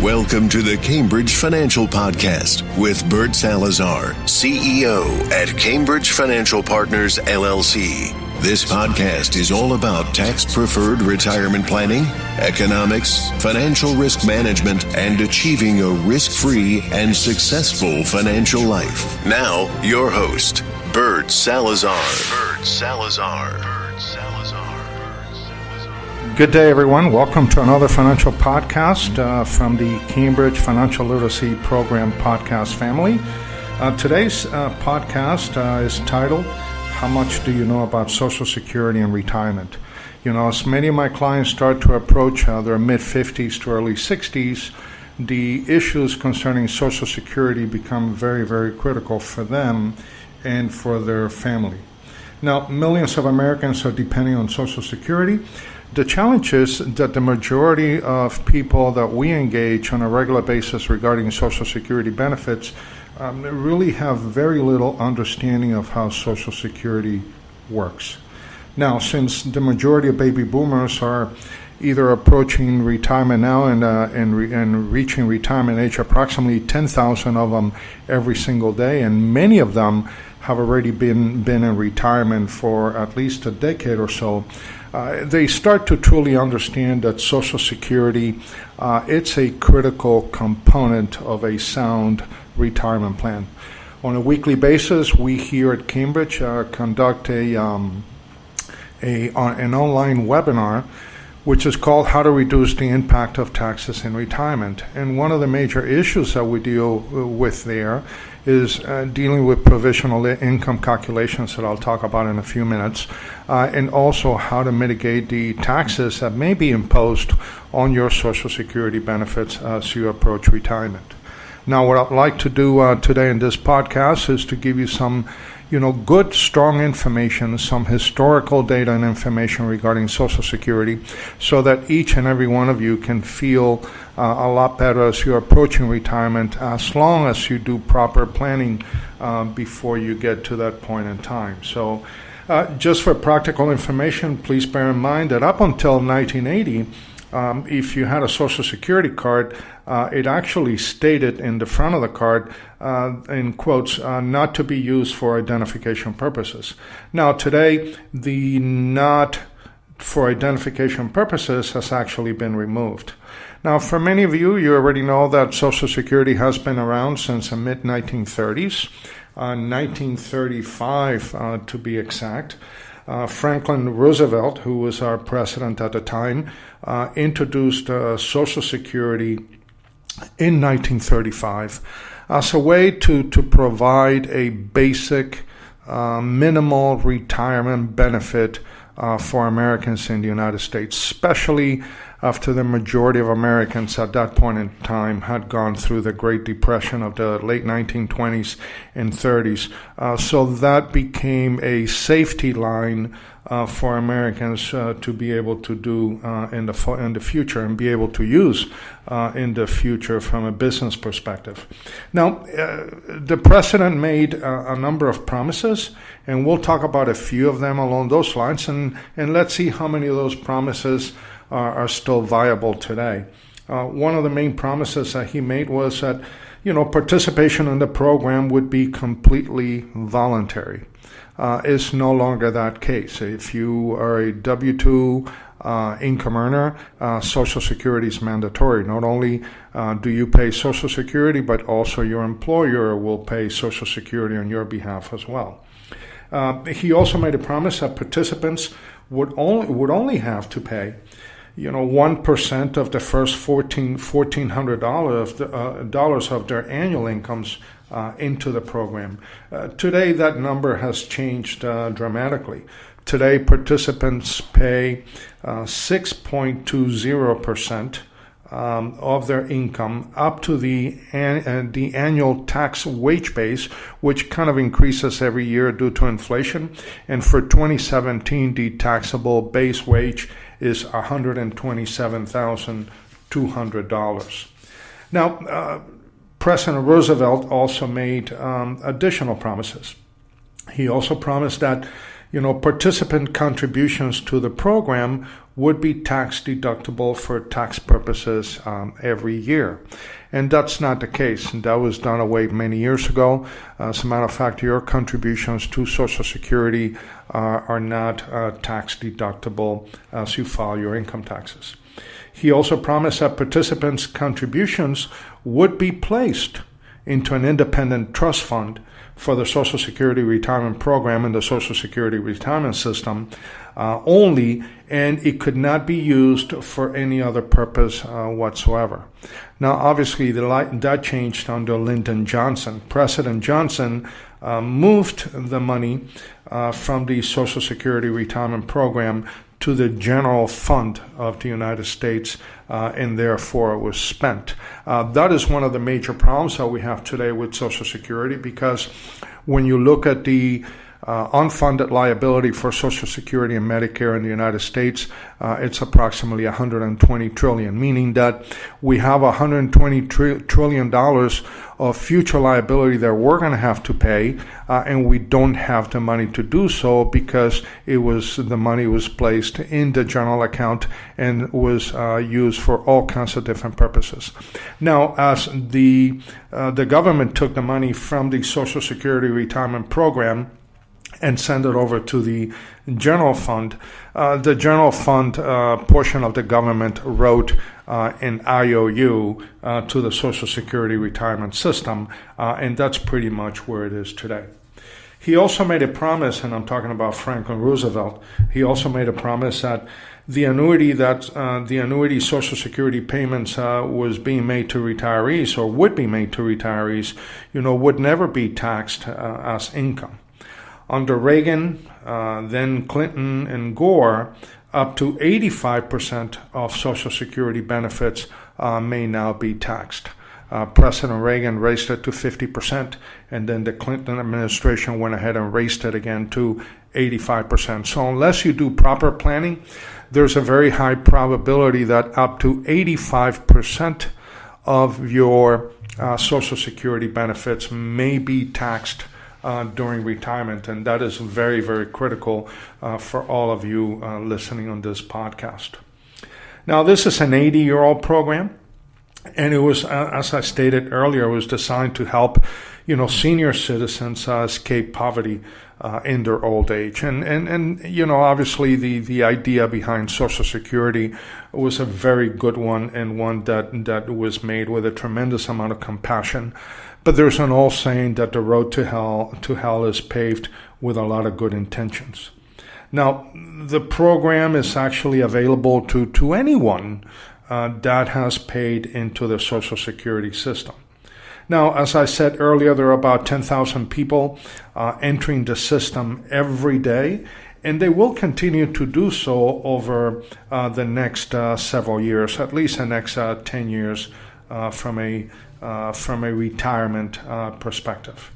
Welcome to the Cambridge Financial Podcast with Bert Salazar, CEO at Cambridge Financial Partners, LLC. This podcast is all about tax-preferred retirement planning, economics, financial risk management, and achieving a risk-free and successful financial life. Now, your host, Bert Salazar. Good day, everyone. Welcome to another financial podcast from the Cambridge Financial Literacy Program podcast family. Today's podcast is titled, How Much Do You Know About Social Security and Retirement? You know, as many of my clients start to approach their mid-50s to early 60s, the issues concerning Social Security become very, very critical for them and for their family. Now, millions of Americans are depending on Social Security. The challenge is that the majority of people that we engage on a regular basis regarding Social Security benefits really have very little understanding of how Social Security works. Now, since the majority of baby boomers are either approaching retirement now and reaching retirement age, approximately 10,000 of them every single day, and many of them have already been in retirement for at least a decade or so, they start to truly understand that Social Security, it's a critical component of a sound retirement plan. On a weekly basis, we here at Cambridge conduct an online webinar which is called How to Reduce the Impact of Taxes in Retirement. And one of the major issues that we deal with there is dealing with provisional income calculations that I'll talk about in a few minutes, and also how to mitigate the taxes that may be imposed on your Social Security benefits as you approach retirement. Now, what I'd like to do today in this podcast is to give you some good, strong information, some historical data and information regarding Social Security so that each and every one of you can feel a lot better as you're approaching retirement, as long as you do proper planning before you get to that point in time. So just for practical information, please bear in mind that up until 1980, if you had a Social Security card, it actually stated in the front of the card, in quotes, not to be used for identification purposes. Now, today, the not for identification purposes has actually been removed. Now, for many of you, you already know that Social Security has been around since the mid-1930s, 1935 to be exact. Franklin Roosevelt, who was our president at the time, introduced Social Security in 1935 as a way to provide a basic minimal retirement benefit for Americans in the United States, especially after the majority of Americans at that point in time had gone through the Great Depression of the late 1920s and 30s. So that became a safety line for Americans to be able to do in the future and be able to use in the future from a business perspective. Now, the president made a number of promises, and we'll talk about a few of them along those lines, and let's see how many of those promises are still viable today. One of the main promises that he made was that, participation in the program would be completely voluntary. It's no longer that case. If you are a W-2 income earner, Social Security is mandatory. Not only do you pay Social Security, but also your employer will pay Social Security on your behalf as well. He also made a promise that participants would only have to pay 1% of the first $1,400 of their annual incomes into the program. Today, that number has changed dramatically. Today, participants pay 6.20% of their income up to the annual tax wage base, which kind of increases every year due to inflation. And for 2017, the taxable base wage is $127,200. Now, President Roosevelt also made additional promises. He also promised that participant contributions to the program would be tax deductible for tax purposes every year. And that's not the case. And that was done away many years ago. As a matter of fact, your contributions to Social Security are not tax deductible as you file your income taxes. He also promised that participants' contributions would be placed into an independent trust fund for the Social Security Retirement Program and the Social Security Retirement System only, and it could not be used for any other purpose whatsoever. Now, obviously, that changed under Lyndon Johnson. President Johnson moved the money from the Social Security Retirement Program to the general fund of the United States, and therefore it was spent. That is one of the major problems that we have today with Social Security, because when you look at the unfunded liability for Social Security and Medicare in the United States, it's approximately $120 trillion, meaning that we have $120 trillion of future liability that we're going to have to pay, and we don't have the money to do so because the money was placed in the general account and was used for all kinds of different purposes. Now, as the government took the money from the Social Security Retirement Program and send it over to the general fund. The general fund portion of the government wrote an IOU to the Social Security Retirement System, and that's pretty much where it is today. He also made a promise, and I'm talking about Franklin Roosevelt, he also made a promise that the annuity Social Security payments was being made to retirees, or would be made to retirees, would never be taxed as income. Under Reagan, then Clinton and Gore, up to 85% of Social Security benefits may now be taxed. President Reagan raised it to 50%, and then the Clinton administration went ahead and raised it again to 85%. So unless you do proper planning, there's a very high probability that up to 85% of your Social Security benefits may be taxed during retirement, and that is very, very critical for all of you listening on this podcast. Now, this is an 80-year-old program, and it was, as I stated earlier, it was designed to help, senior citizens escape poverty in their old age. And obviously the idea behind Social Security was a very good one, and one that was made with a tremendous amount of compassion. But there's an old saying that the road to hell is paved with a lot of good intentions. Now, the program is actually available to anyone that has paid into the Social Security system. Now, as I said earlier, there are about 10,000 people entering the system every day, and they will continue to do so over the next several years, at least the next 10 years from a retirement perspective.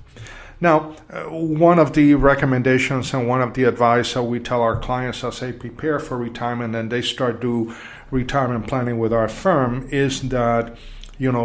Now, one of the recommendations and one of the advice that we tell our clients as they prepare for retirement and they start do retirement planning with our firm is that,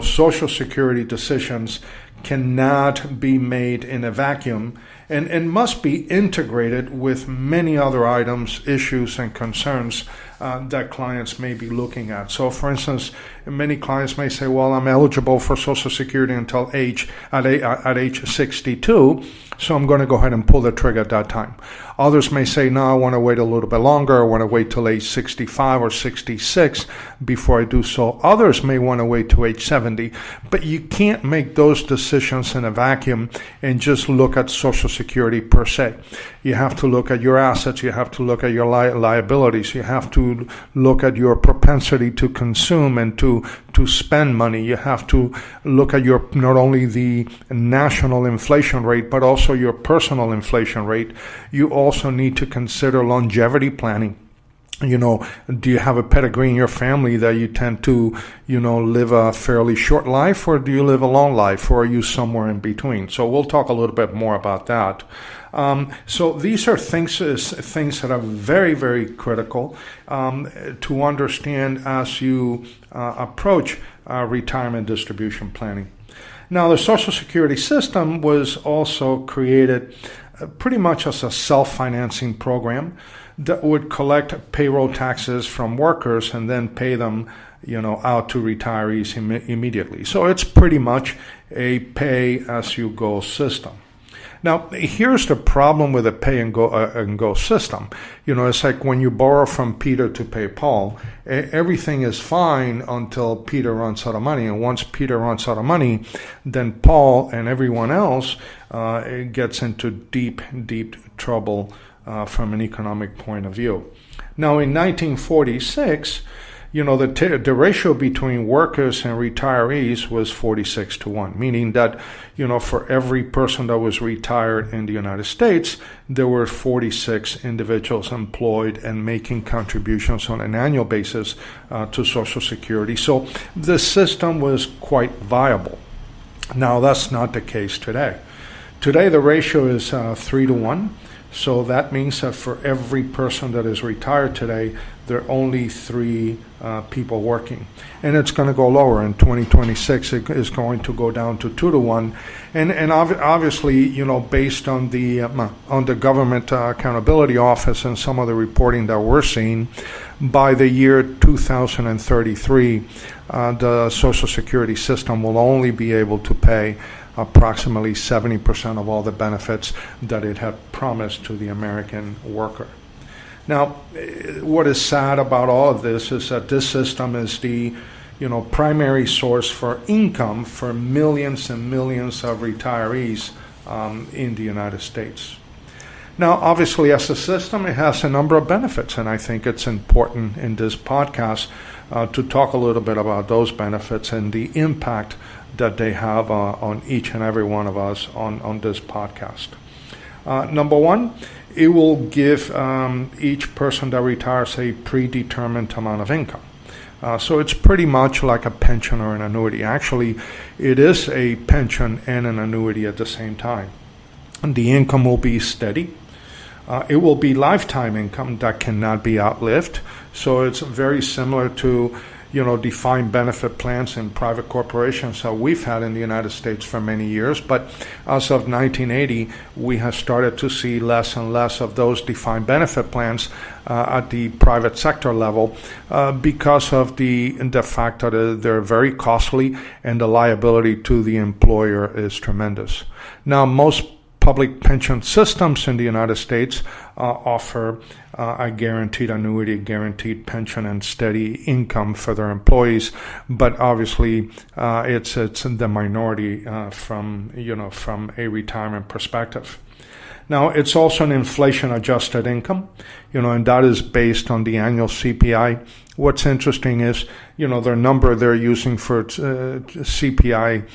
Social Security decisions cannot be made in a vacuum and must be integrated with many other items, issues, and concerns that clients may be looking at. So, for instance, many clients may say, well, I'm eligible for Social Security until age 62, so I'm going to go ahead and pull the trigger at that time. Others may say, no, I want to wait a little bit longer. I want to wait till age 65 or 66 before I do so. Others may want to wait till age 70. But you can't make those decisions in a vacuum and just look at Social Security per se. You have to look at your assets. You have to look at your liabilities. You have to look at your propensity to consume and to spend money. You have to look at your not only the national inflation rate, but also your personal inflation rate. You also need to consider longevity planning. Do you have a pedigree in your family that you tend to, live a fairly short life, or do you live a long life, or are you somewhere in between? So we'll talk a little bit more about that. So these are things that are very, very critical to understand as you approach retirement distribution planning. Now, the Social Security system was also created pretty much as a self-financing program that would collect payroll taxes from workers and then pay them, out to retirees immediately. So it's pretty much a pay-as-you-go system. Now, here's the problem with a pay-and-go system. It's like when you borrow from Peter to pay Paul, everything is fine until Peter runs out of money. And once Peter runs out of money, then Paul and everyone else gets into deep, deep trouble from an economic point of view. Now, in 1946, the ratio between workers and retirees was 46-1, meaning that, for every person that was retired in the United States, there were 46 individuals employed and making contributions on an annual basis to Social Security. So the system was quite viable. Now, that's not the case today. Today, the ratio is 3-1. So that means that for every person that is retired today, there are only 3 people working. And it's going to go lower. In 2026, it is going to go down to 2-1. And obviously, based on the Government Accountability Office and some of the reporting that we're seeing, by the year 2033, the Social Security system will only be able to pay approximately 70% of all the benefits that it had promised to the American worker. Now, what is sad about all of this is that this system is the primary source for income for millions and millions of retirees in the United States. Now, obviously, as a system, it has a number of benefits, and I think it's important in this podcast to talk a little bit about those benefits and the impact that they have on each and every one of us on this podcast. Number one, it will give each person that retires a predetermined amount of income. So it's pretty much like a pension or an annuity. Actually, it is a pension and an annuity at the same time. And the income will be steady. It will be lifetime income that cannot be outlived. So it's very similar to defined benefit plans in private corporations that we've had in the United States for many years. But as of 1980, we have started to see less and less of those defined benefit plans at the private sector level because of the fact that they're very costly and the liability to the employer is tremendous. Now, most public pension systems in the United States offer a guaranteed annuity, guaranteed pension, and steady income for their employees. But obviously, it's the minority from a retirement perspective. Now, it's also an inflation-adjusted income, and that is based on the annual CPI. What's interesting is, their number they're using for CPI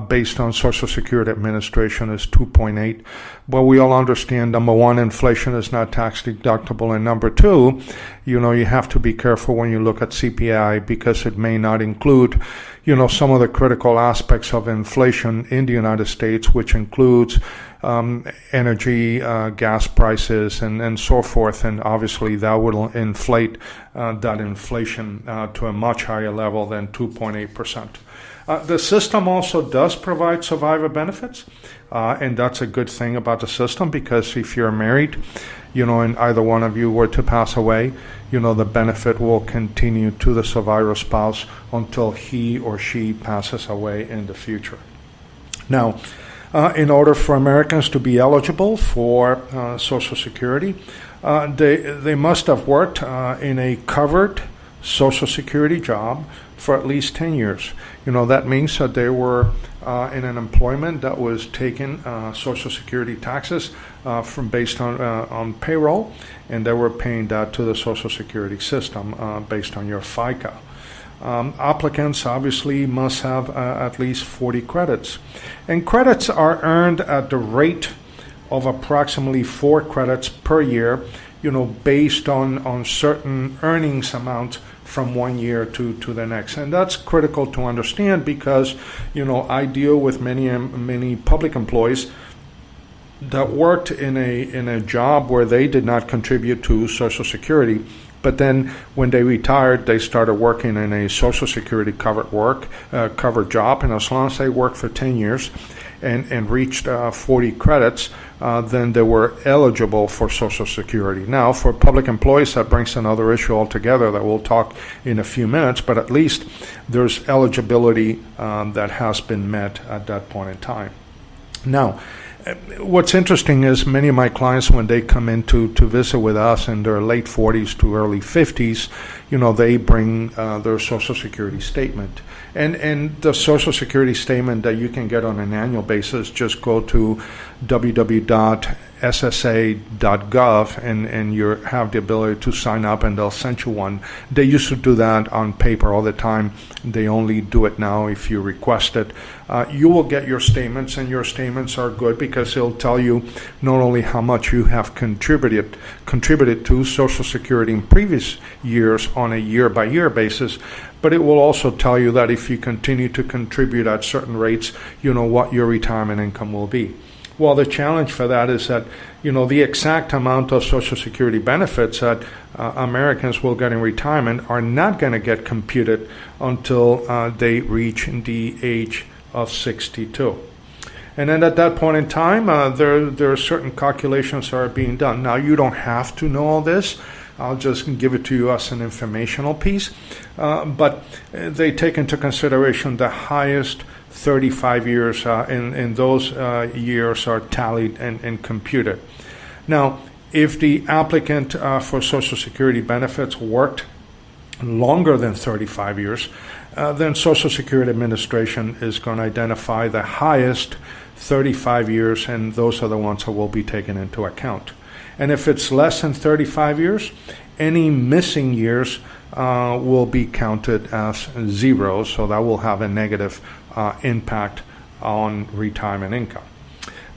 based on Social Security Administration is 2.8. But we all understand, number one, inflation is not tax deductible. And number two, you have to be careful when you look at CPI because it may not include, some of the critical aspects of inflation in the United States, which includes energy, gas prices, and so forth. And obviously that will inflate that inflation to a much higher level than 2.8%. The system also does provide survivor benefits, and that's a good thing about the system because if you're married, and either one of you were to pass away, the benefit will continue to the survivor spouse until he or she passes away in the future. Now, in order for Americans to be eligible for Social Security, they must have worked in a covered Social Security job for at least 10 years. That means that they were in an employment that was taking Social Security taxes from based on payroll, and they were paying that to the Social Security system based on your FICA. Applicants obviously must have at least 40 credits. And credits are earned at the rate of approximately 4 credits per year, based on certain earnings amounts from one year to the next. And that's critical to understand because, I deal with many public employees that worked in a job where they did not contribute to Social Security. But then when they retired, they started working in a Social Security covered job. And as long as they worked for 10 years and reached 40 credits, then they were eligible for Social Security. Now, for public employees, that brings another issue altogether that we'll talk in a few minutes, but at least there's eligibility that has been met at that point in time. Now, what's interesting is many of my clients, when they come in to visit with us in their late 40s to early 50s, they bring their Social Security statement. And the Social Security statement that you can get on an annual basis, just go to www.ssa.gov and you have the ability to sign up and they'll send you one. They used to do that on paper all the time. They only do it now if you request it. You will get your statements, and your statements are good because it'll tell you not only how much you have contributed to Social Security in previous years on a year-by-year basis, but it will also tell you that if you continue to contribute at certain rates, what your retirement income will be. Well, the challenge for that is that, the exact amount of Social Security benefits that Americans will get in retirement are not going to get computed until they reach the age of 62. And then at that point in time, there are certain calculations that are being done. Now, you don't have to know all this. I'll just give it to you as an informational piece. But they take into consideration the highest 35 years, and those years are tallied and computed. Now, if the applicant for Social Security benefits worked longer than 35 years, then Social Security Administration is going to identify the highest 35 years, and those are the ones that will be taken into account. And if it's less than 35 years, any missing years will be counted as zero, so that will have a negative impact on retirement income.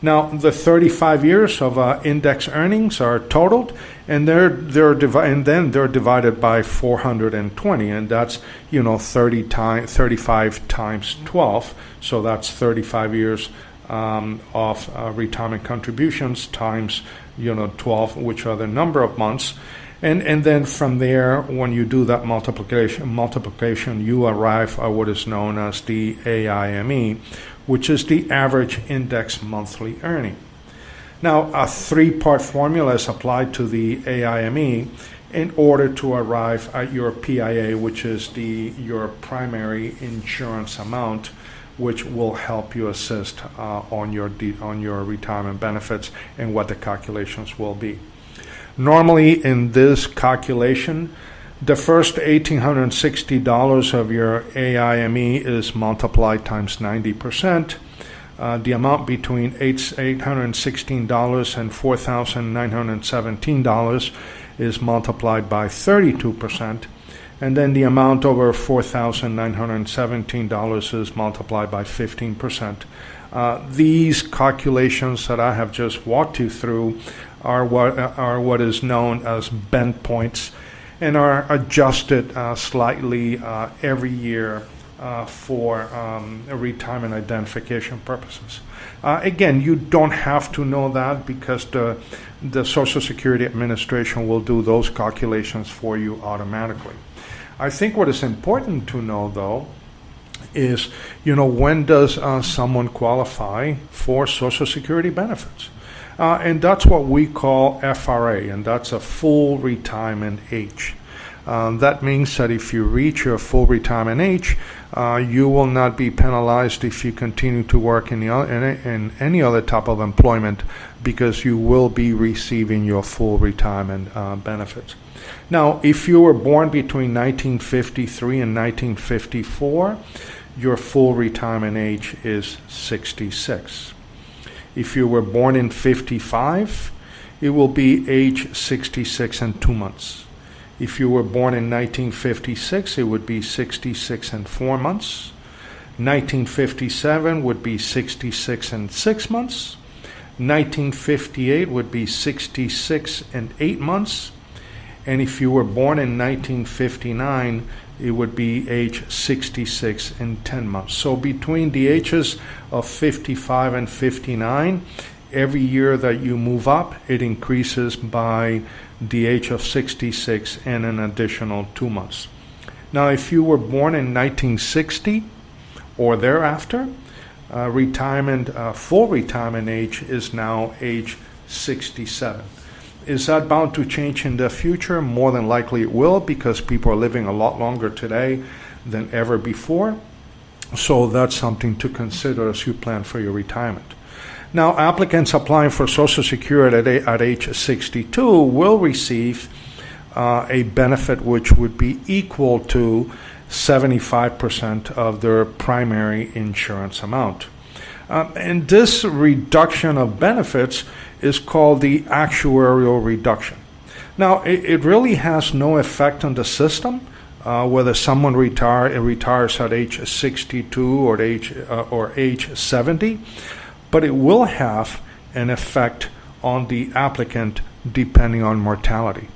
Now, the 35 years of index earnings are totaled, and they're divided by 420, and that's 35 times 12, so that's 35 years of retirement contributions times 12, which are the number of months. And then from there, when you do that multiplication, you arrive at what is known as the AIME, which is the average index monthly earning. Now, a three-part formula is applied to the AIME in order to arrive at your PIA, which is your primary insurance amount, which will help you assist on your retirement benefits and what the calculations will be. Normally, in this calculation, the first $1,860 of your AIME is multiplied times 90%. The amount between $816 and $4,917 is multiplied by 32%. And then the amount over $4,917 is multiplied by 15%. These calculations that I have just walked you through are what is known as bend points, and are adjusted slightly every year for retirement identification purposes. Again, you don't have to know that because the Social Security Administration will do those calculations for you automatically. I think what is important to know, though, is, when does someone qualify for Social Security benefits? And that's what we call FRA, and that's a full retirement age. That means that if you reach your full retirement age, you will not be penalized if you continue to work in any other type of employment, because you will be receiving your full retirement benefits. Now, if you were born between 1953 and 1954, your full retirement age is 66. If you were born in 55, it will be age 66 and 2 months. If you were born in 1956, it would be 66 and 4 months. 1957 would be 66 and 6 months. 1958 would be 66 and 8 months. And if you were born in 1959, it would be age 66 and 10 months. So between the ages of 55 and 59, every year that you move up, it increases by the age of 66 and an additional 2 months. Now, if you were born in 1960 or thereafter, full retirement age is now age 67. Is that bound to change in the future? More than likely it will, because people are living a lot longer today than ever before. So that's something to consider as you plan for your retirement. Now, applicants applying for Social Security at age 62 will receive a benefit which would be equal to 75% of their primary insurance amount. And this reduction of benefits is called the actuarial reduction. Now, it really has no effect on the system, whether someone retires at age 62 or age 70, but it will have an effect on the applicant depending on mortality.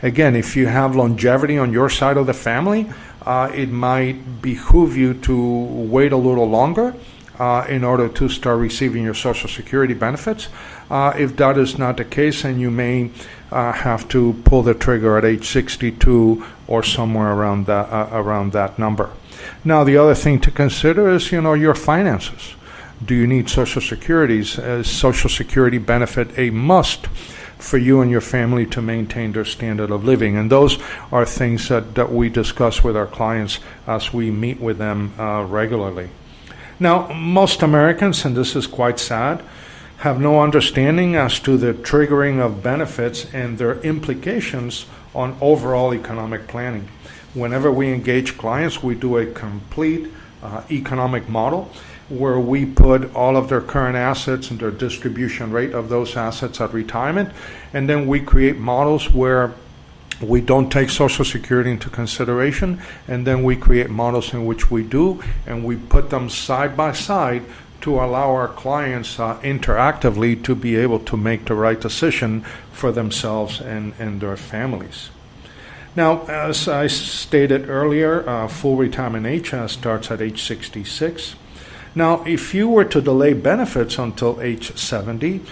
Again, if you have longevity on your side of the family, it might behoove you to wait a little longer in order to start receiving your Social Security benefits. If that is not the case, then you may have to pull the trigger at age 62 or somewhere around that number. Now, the other thing to consider is, your finances. Do you need Social Security? Is Social Security benefit a must for you and your family to maintain their standard of living? And those are things that we discuss with our clients as we meet with them regularly. Now, most Americans, and this is quite sad, have no understanding as to the triggering of benefits and their implications on overall economic planning. Whenever we engage clients, we do a complete economic model where we put all of their current assets and their distribution rate of those assets at retirement, and then we create models where we don't take Social Security into consideration, and then we create models in which we do, and we put them side by side to allow our clients interactively to be able to make the right decision for themselves and their families. Now, as I stated earlier, full retirement age starts at age 66. Now, if you were to delay benefits until age 70,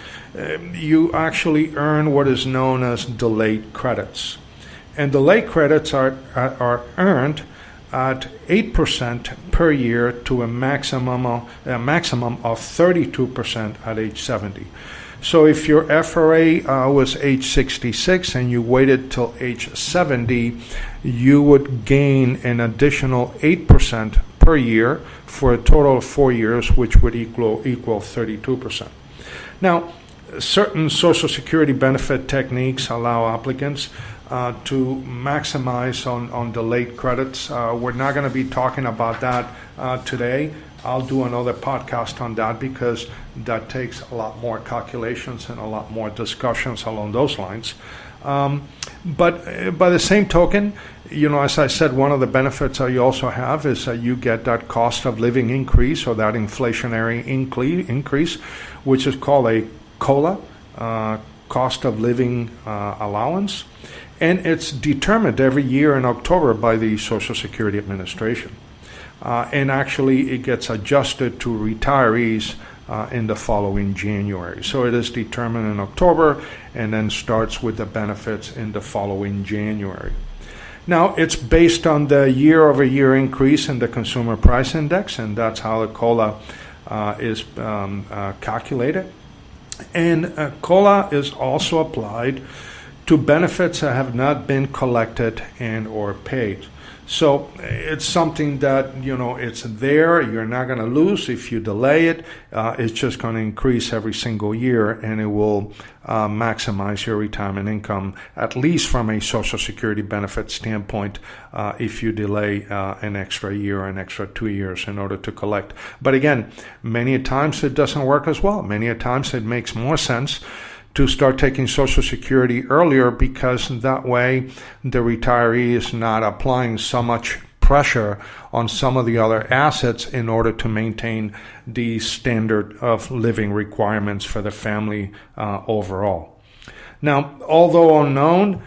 you actually earn what is known as delayed credits. And delayed credits are earned at 8% per year to a maximum of 32% at age 70. So if your FRA was age 66 and you waited till age 70, you would gain an additional 8% per year for a total of 4 years, which would equal 32%. Now, certain Social Security benefit techniques allow applicants to maximize on delayed credits. We're not going to be talking about that today. I'll do another podcast on that because that takes a lot more calculations and a lot more discussions along those lines. But by the same token, as I said, one of the benefits that you also have is that you get that cost of living increase or that inflationary increase, which is called a COLA, cost of living allowance. And it's determined every year in October by the Social Security Administration. And actually, it gets adjusted to retirees in the following January. So it is determined in October and then starts with the benefits in the following January. Now, it's based on the year-over-year increase in the Consumer Price Index, and that's how the COLA is calculated. And COLA is also applied to benefits that have not been collected and or paid. So it's something that, it's there. You're not going to lose if you delay it. It's just going to increase every single year, and it will maximize your retirement income, at least from a Social Security benefit standpoint, if you delay an extra year, an extra 2 years in order to collect. But again, many times it doesn't work as well. Many times it makes more sense to start taking Social Security earlier, because that way the retiree is not applying so much pressure on some of the other assets in order to maintain the standard of living requirements for the family overall. Now, although unknown,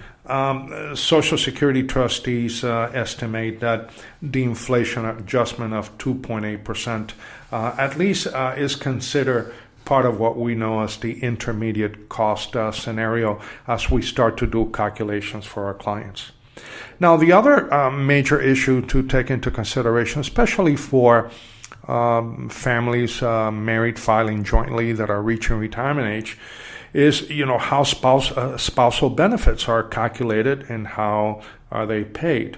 Social Security trustees estimate that the inflation adjustment of 2.8% at least is considered part of what we know as the intermediate cost scenario as we start to do calculations for our clients. Now, the other major issue to take into consideration, especially for families married filing jointly that are reaching retirement age is, how spousal benefits are calculated and how are they paid.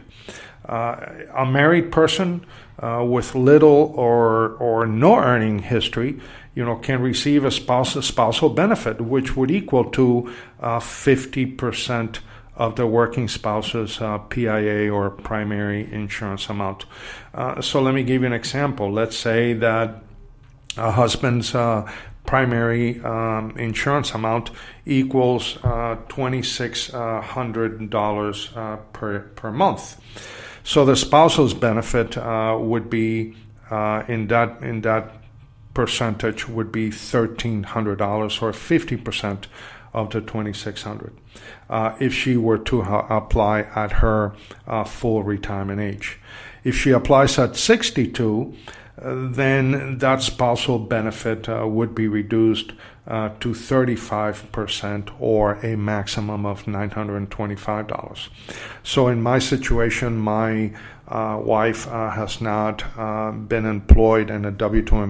A married person with little or no earning history, can receive a spousal benefit, which would equal to 50% of the working spouse's PIA or primary insurance amount. So let me give you an example. Let's say that a husband's primary insurance amount equals $2,600 per month. So the spouse's benefit would be in that percentage would be $1,300 or 50% of the $2,600 if she were to apply at her full retirement age. If she applies at 62, then that spousal benefit would be reduced to 35% or a maximum of $925. So in my situation, my wife has not been employed in a W-2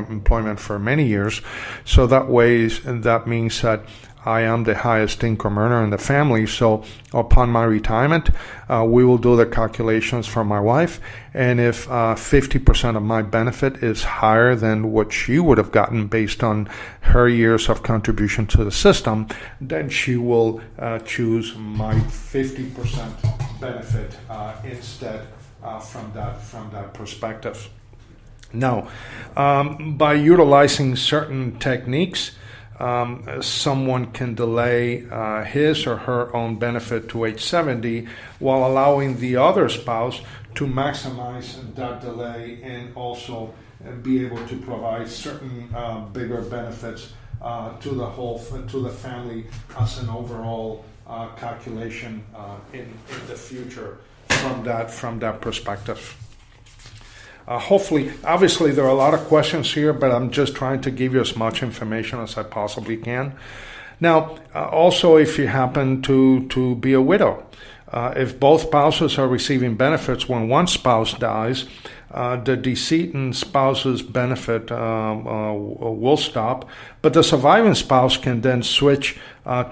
employment for many years. So that means that I am the highest income earner in the family. So upon my retirement, we will do the calculations for my wife. And if 50% of my benefit is higher than what she would have gotten based on her years of contribution to the system, then she will choose my 50% benefit instead from that perspective. Now, by utilizing certain techniques, someone can delay his or her own benefit to age 70 while allowing the other spouse to maximize that delay and also be able to provide certain bigger benefits to the family as an overall calculation in the future from that perspective. Obviously, there are a lot of questions here, but I'm just trying to give you as much information as I possibly can. Now, also, if you happen to be a widow, if both spouses are receiving benefits when one spouse dies, the decedent spouse's benefit will stop, but the surviving spouse can then switch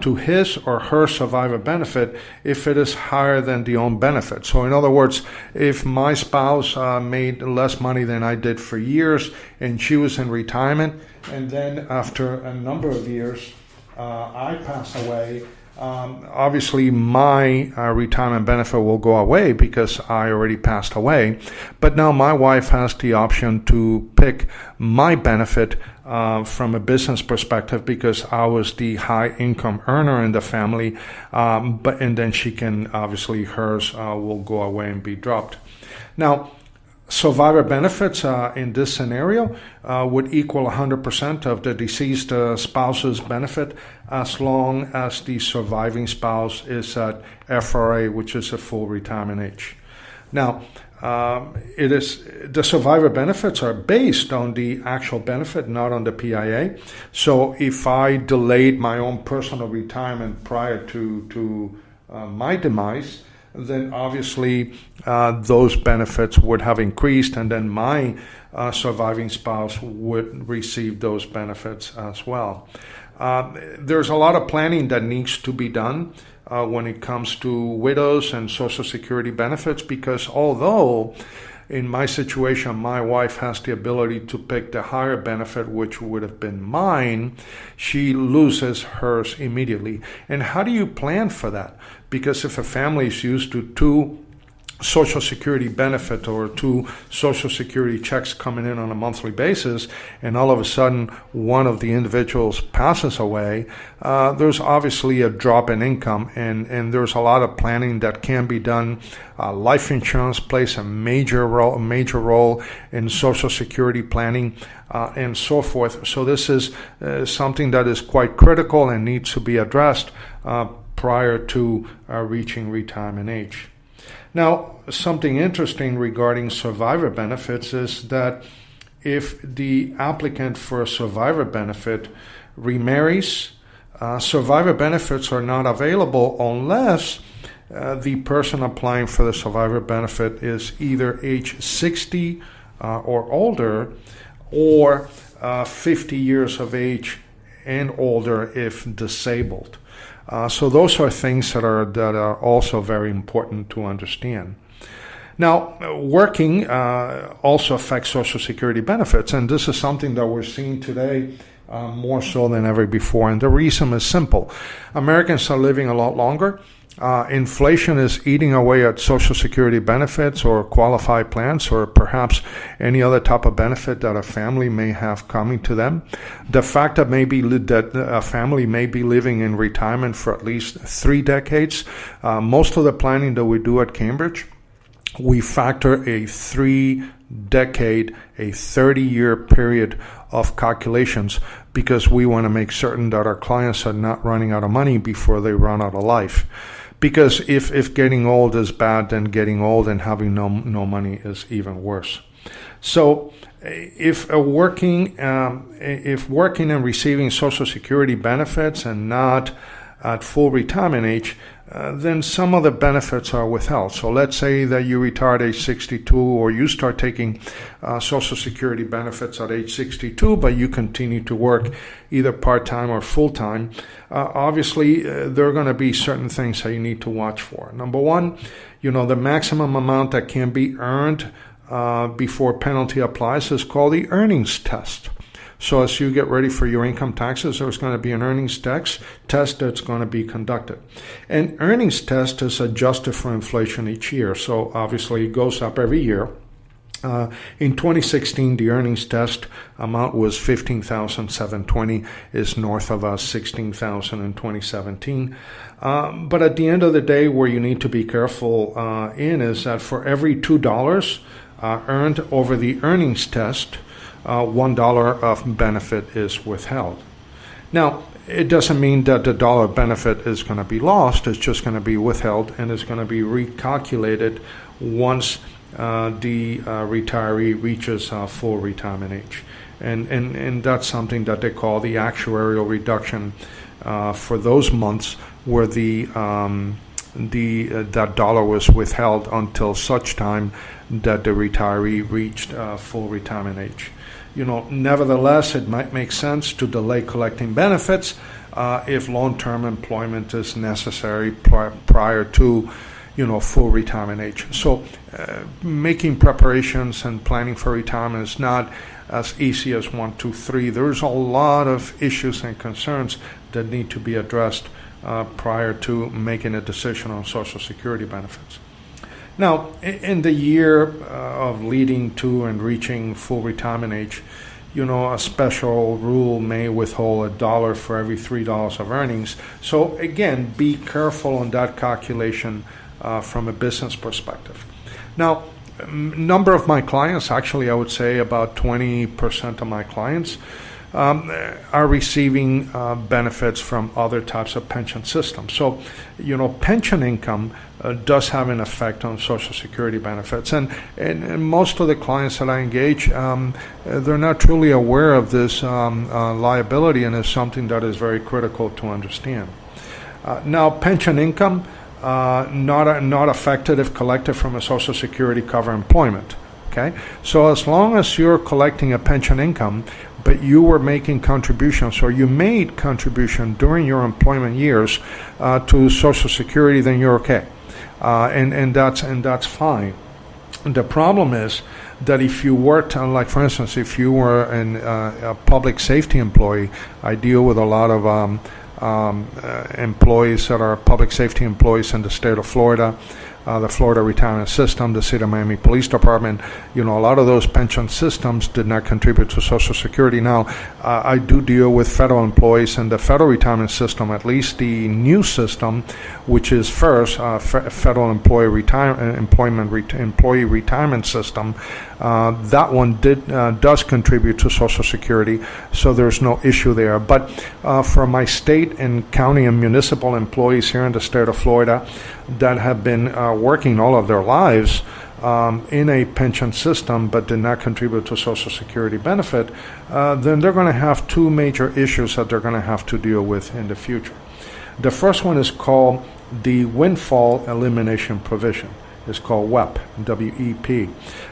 to his or her survivor benefit if it is higher than the own benefit. So in other words, if my spouse made less money than I did for years and she was in retirement, and then after a number of years I pass away, obviously my retirement benefit will go away because I already passed away. But now my wife has the option to pick my benefit from a business perspective because I was the high income earner in the family. And then she can, obviously hers will go away and be dropped. Now, survivor benefits in this scenario would equal 100% of the deceased spouse's benefit as long as the surviving spouse is at FRA, which is a full retirement age. Now, the survivor benefits are based on the actual benefit, not on the PIA. So if I delayed my own personal retirement prior to my demise, then obviously those benefits would have increased, and then my surviving spouse would receive those benefits as well. There's a lot of planning that needs to be done when it comes to widows and Social Security benefits, because although in my situation my wife has the ability to pick the higher benefit, which would have been mine, she loses hers immediately. And how do you plan for that? Because if a family is used to two Social Security benefit or two Social Security checks coming in on a monthly basis, and all of a sudden one of the individuals passes away, there's obviously a drop in income, and there's a lot of planning that can be done. Life insurance plays a major role in Social Security planning and so forth. So this is something that is quite critical and needs to be addressed prior to reaching retirement age. Now, something interesting regarding survivor benefits is that if the applicant for a survivor benefit remarries, survivor benefits are not available unless the person applying for the survivor benefit is either age 60 or older, or 50 years of age and older if disabled. So those are things that are also very important to understand. Now, working also affects Social Security benefits, and this is something that we're seeing today more so than ever before. And the reason is simple. Americans are living a lot longer. Inflation is eating away at Social Security benefits or qualified plans or perhaps any other type of benefit that a family may have coming to them. The fact that that a family may be living in retirement for at least 3 decades. Most of the planning that we do at Cambridge, we factor a 3-decade, a 30-year period of calculations because we want to make certain that our clients are not running out of money before they run out of life. Because if getting old is bad, then getting old and having no money is even worse. So if working and receiving Social Security benefits and not at full retirement age, then some of the benefits are withheld. So let's say that you retire at age 62 or you start taking Social Security benefits at age 62, but you continue to work either part-time or full-time. Obviously, there are going to be certain things that you need to watch for. Number one, the maximum amount that can be earned before penalty applies is called the earnings test. So as you get ready for your income taxes, there's going to be an earnings test that's going to be conducted. An earnings test is adjusted for inflation each year. So obviously it goes up every year. In 2016, the earnings test amount was $15,720, is north of $16,000 in 2017. But at the end of the day, where you need to be careful is that for every $2 earned over the earnings test, $1 of benefit is withheld. Now, it doesn't mean that the dollar benefit is going to be lost. It's just going to be withheld and it's going to be recalculated once the retiree reaches full retirement age. And that's something that they call the actuarial reduction for those months where that dollar was withheld until such time that the retiree reached full retirement age. Nevertheless, it might make sense to delay collecting benefits if long-term employment is necessary prior to, full retirement age. So making preparations and planning for retirement is not as easy as 1, 2, 3. There's a lot of issues and concerns that need to be addressed prior to making a decision on Social Security benefits. Now, in the year of leading to and reaching full retirement age, a special rule may withhold $1 for every $3 of earnings. So again, be careful on that calculation from a business perspective. Now, number of my clients, actually I would say about 20% of my clients, are receiving benefits from other types of pension systems. So, pension income does have an effect on Social Security benefits. And most of the clients that I engage, they're not truly aware of this liability, and it's something that is very critical to understand. Now, pension income, not affected if collected from a Social Security cover employment. Okay, so as long as you're collecting a pension income, but you were making contributions or you made contribution during your employment years to Social Security, then you're okay, and that's fine. The problem is that if you worked, like for instance, if you were a public safety employee, I deal with a lot of employees that are public safety employees in the state of Florida. The Florida retirement system, the City of Miami Police Department, a lot of those pension systems did not contribute to Social Security. Now, I do deal with federal employees, and the federal retirement system, at least the new system, which is FERS, Federal Employee Retirement System, that one does contribute to Social Security, so there's no issue there. But for my state and county and municipal employees here in the state of Florida that have been working all of their lives in a pension system but did not contribute to Social Security benefit, then they're going to have two major issues that they're going to have to deal with in the future. The first one is called the windfall elimination provision. is called WEP, W-E-P.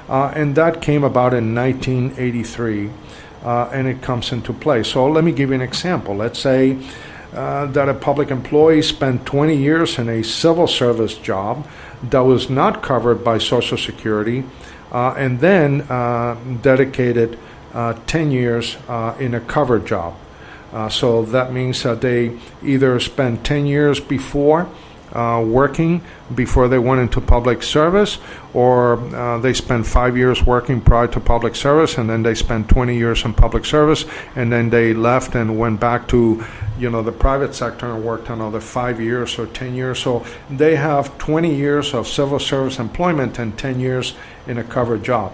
And that came about in 1983, and it comes into play. So let me give you an example. Let's say that a public employee spent 20 years in a civil service job that was not covered by Social Security, and then dedicated 10 years in a covered job. So that means that they either spent 10 years before working before they went into public service, or they spent 5 years working prior to public service, and then they spent 20 years in public service, and then they left and went back to the private sector and worked another 5 years or 10 years. So they have 20 years of civil service employment and 10 years in a covered job.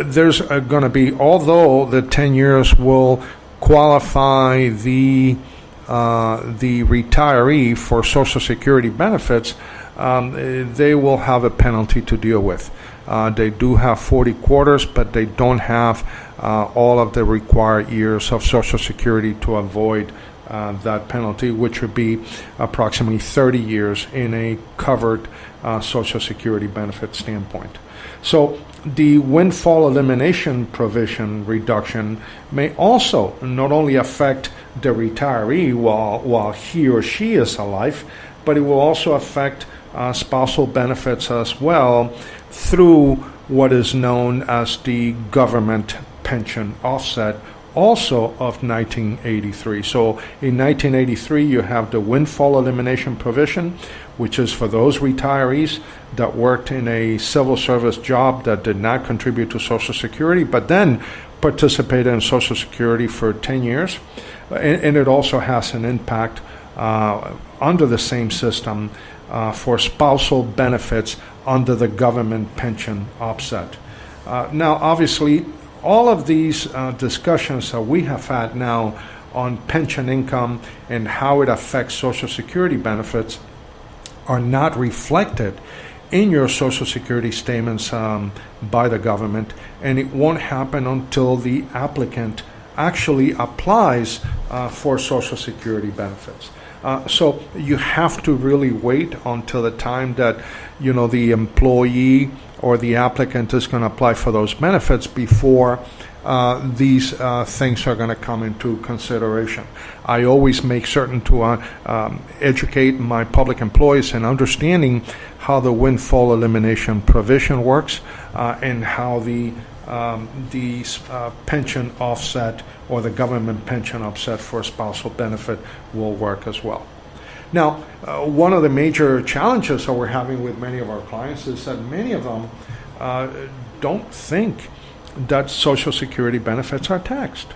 There's going to be, although the 10 years will qualify the retiree for Social Security benefits, they will have a penalty to deal with. They do have 40 quarters, but they don't have all of the required years of Social Security to avoid that penalty, which would be approximately 30 years in a covered Social Security benefit standpoint. So the windfall elimination provision reduction may also not only affect the retiree while he or she is alive, but it will also affect spousal benefits as well through what is known as the government pension offset, also of 1983. So in 1983, you have the windfall elimination provision, which is for those retirees that worked in a civil service job that did not contribute to Social Security, but then participated in Social Security for 10 years. And it also has an impact under the same system for spousal benefits under the government pension offset. Now, obviously, all of these discussions that we have had now on pension income and how it affects Social Security benefits are not reflected in your Social Security statements by the government, and it won't happen until the applicant actually applies for Social Security benefits. So you have to really wait until the time that the employee or the applicant is going to apply for those benefits before these things are going to come into consideration. I always make certain to educate my public employees in understanding how the windfall elimination provision works and how the pension offset or the government pension offset for spousal benefit will work as well. Now, one of the major challenges that we're having with many of our clients is that many of them don't think that Social Security benefits are taxed.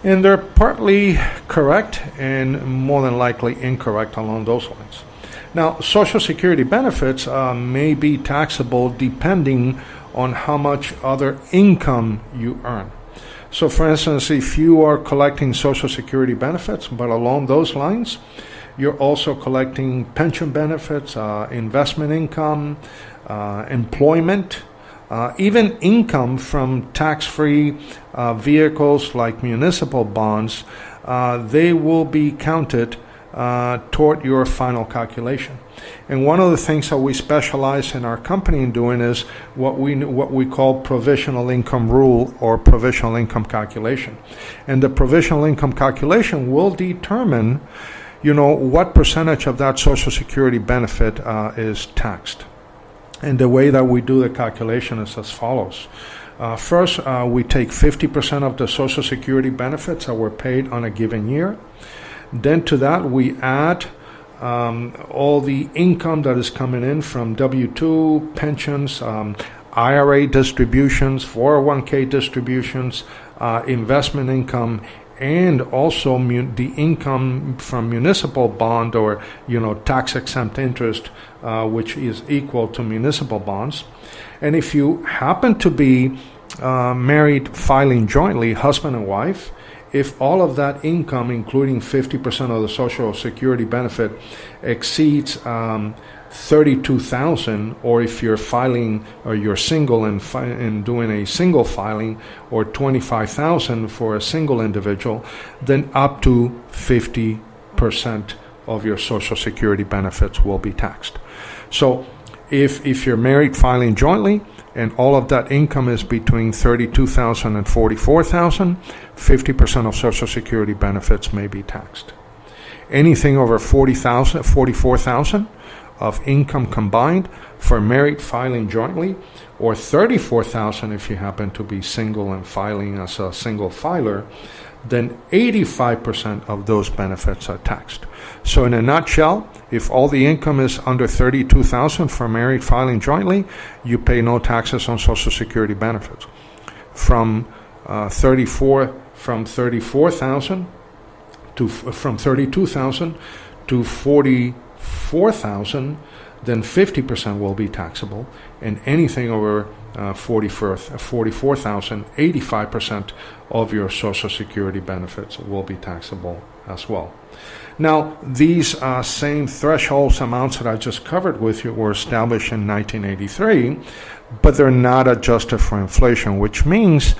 And they're partly correct and more than likely incorrect along those lines. Now, Social Security benefits may be taxable depending on how much other income you earn. So, for instance, if you are collecting Social Security benefits, but along those lines, you're also collecting pension benefits, investment income, employment, even income from tax-free vehicles like municipal bonds, they will be counted toward your final calculation. And one of the things that we specialize in our company in doing is what we call provisional income rule or provisional income calculation. And the provisional income calculation will determine, what percentage of that Social Security benefit is taxed. And the way that we do the calculation is as follows. First, we take 50% of the Social Security benefits that were paid on a given year. Then to that, we add all the income that is coming in from W-2, pensions, IRA distributions, 401k distributions, investment income, and also the income from municipal bond or tax-exempt interest, which is equal to municipal bonds. And if you happen to be married filing jointly, husband and wife, if all of that income, including 50% of the Social Security benefit, exceeds $32,000, or if you're filing or you're single and doing a single filing, or $25,000 for a single individual, then up to 50% of your Social Security benefits will be taxed. So If you're married filing jointly and all of that income is between $32,000 and $44,000, 50% of Social Security benefits may be taxed. Anything over $44,000 of income combined for married filing jointly, or $34,000 if you happen to be single and filing as a single filer, then 85% of those benefits are taxed. So in a nutshell, if all the income is under $32,000 for married filing jointly, you pay no taxes on Social Security benefits. From $32,000 to $44,000, then 50% will be taxable, and anything over $44,000, 85% of your Social Security benefits will be taxable as well. Now, these same thresholds amounts that I just covered with you were established in 1983, but they're not adjusted for inflation, which means,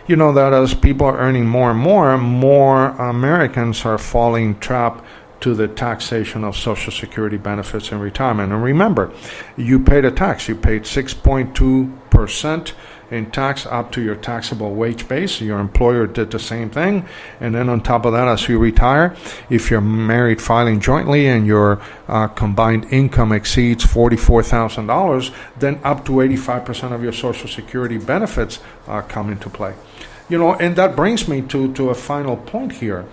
that as people are earning more and more Americans are falling trap to the taxation of Social Security benefits in retirement. And remember, you paid a tax. You paid 6.2% in tax up to your taxable wage base. Your employer did the same thing. And then on top of that, as you retire, if you're married filing jointly and your combined income exceeds $44,000, then up to 85% of your Social Security benefits come into play. And that brings me to a final point here,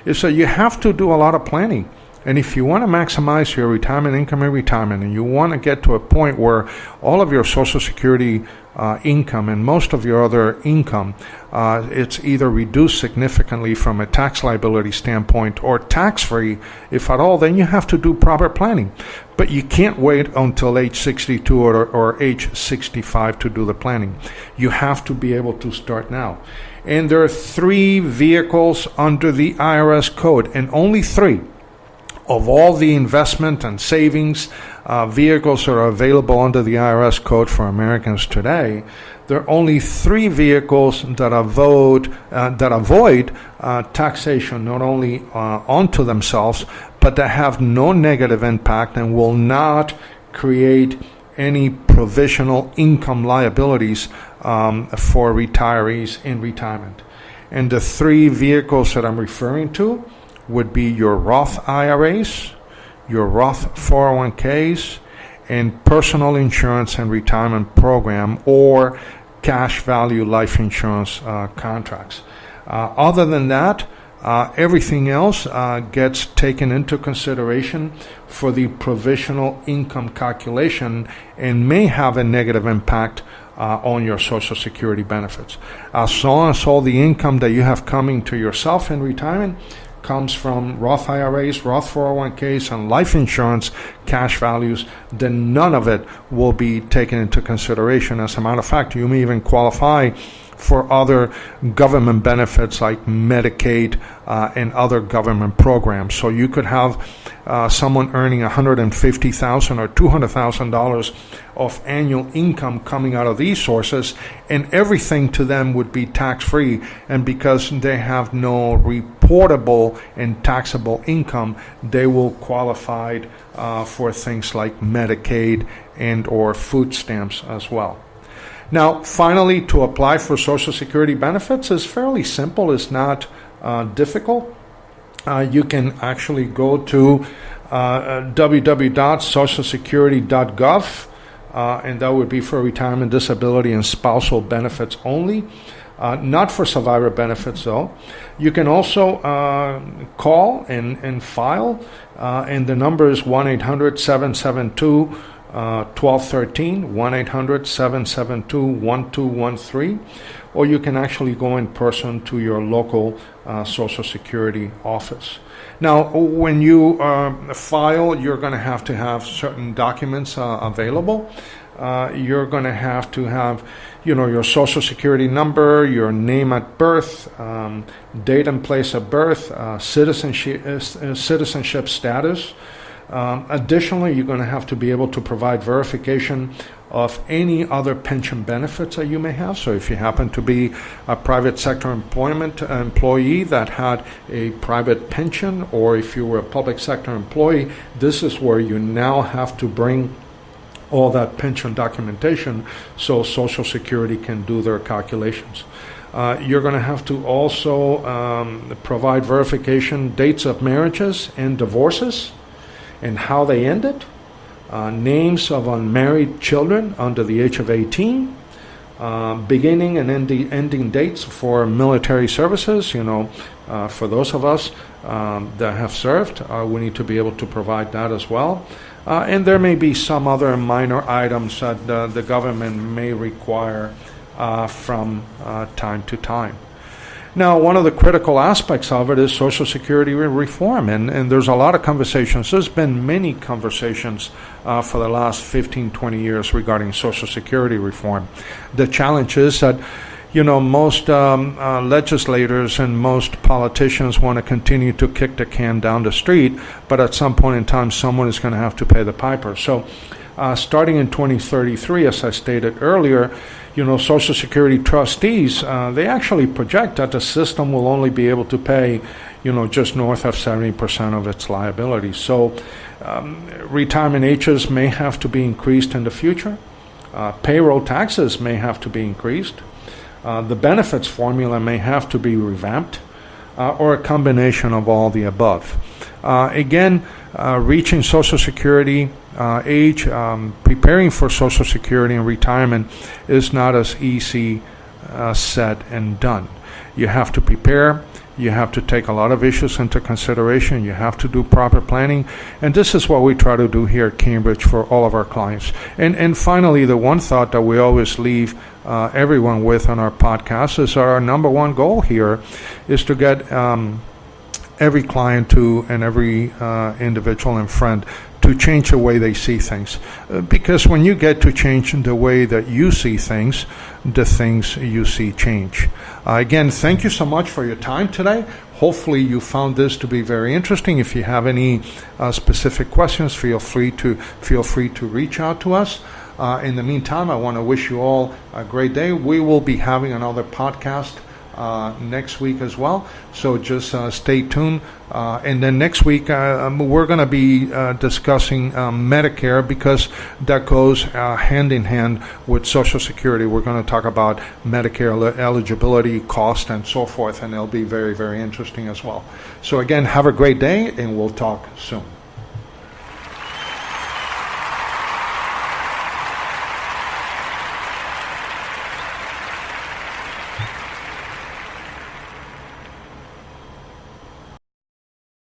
is that you have to do a lot of planning. And if you want to maximize your retirement income in retirement, and you want to get to a point where all of your Social Security income and most of your other income, it's either reduced significantly from a tax liability standpoint or tax-free, if at all, then you have to do proper planning. But you can't wait until age 62 or age 65 to do the planning. You have to be able to start now. And there are 3 vehicles under the IRS code, and only 3 of all the investment and savings vehicles that are available under the IRS code for Americans today. There are only 3 vehicles that avoid taxation, not only onto themselves, but that have no negative impact and will not create any provisional income liabilities for retirees in retirement. And the 3 vehicles that I'm referring to would be your Roth IRAs, your Roth 401ks, and personal insurance and retirement program or cash value life insurance contracts. Other than that, everything else gets taken into consideration for the provisional income calculation and may have a negative impact on your Social Security benefits. As long as all the income that you have coming to yourself in retirement comes from Roth IRAs, Roth 401ks, and life insurance cash values, then none of it will be taken into consideration. As a matter of fact, you may even qualify for other government benefits like Medicaid and other government programs. So you could have someone earning $150,000 or $200,000 of annual income coming out of these sources, and everything to them would be tax-free. And because they have no reportable and taxable income, they will qualify for things like Medicaid and or food stamps as well. Now, finally, to apply for Social Security benefits is fairly simple. It's not difficult. You can actually go to www.socialsecurity.gov, and that would be for retirement, disability, and spousal benefits only. Not for survivor benefits, though. You can also call and file, and the number is 1-800-772 1213, 1-800-772-1213, or you can actually go in person to your local Social Security office. Now, when you file, you're going to have certain documents available. You're going to have your Social Security number, your name at birth, date and place of birth, citizenship status. Additionally, you're going to have to be able to provide verification of any other pension benefits that you may have. So if you happen to be a private sector employee that had a private pension, or if you were a public sector employee, this is where you now have to bring all that pension documentation so Social Security can do their calculations. You're going to have to also provide verification dates of marriages and divorces and how they ended, names of unmarried children under the age of 18, beginning and ending dates for military services. For those of us that have served, we need to be able to provide that as well. And there may be some other minor items that the government may require from time to time. Now, one of the critical aspects of it is Social Security reform, and there's a lot of conversations. There's been many conversations for the last 15, 20 years regarding Social Security reform. The challenge is that, most legislators and most politicians want to continue to kick the can down the street, but at some point in time, someone is going to have to pay the piper. So, starting in 2033, as I stated earlier, Social Security trustees, they actually project that the system will only be able to pay, just north of 70% of its liabilities. So retirement ages may have to be increased in the future. Payroll taxes may have to be increased. The benefits formula may have to be revamped, or a combination of all the above. Again, reaching Social Security age, preparing for Social Security and retirement is not as easy said and done. You have to prepare. You have to take a lot of issues into consideration. You have to do proper planning. And this is what we try to do here at Cambridge for all of our clients. And finally, the one thought that we always leave everyone with on our podcast is our number one goal here is to get every client and every individual and friend to change the way they see things. Because when you get to change the way that you see things, the things you see change. Again, thank you so much for your time today. Hopefully you found this to be very interesting. If you have any specific questions, feel free to reach out to us. In the meantime, I want to wish you all a great day. We will be having another podcast next week as well, so just stay tuned. And then next week we're going to be discussing Medicare, because that goes hand in hand with Social Security. We're going to talk about Medicare eligibility, cost, and so forth, and it'll be very, very interesting as well. So again, have a great day, and we'll talk soon.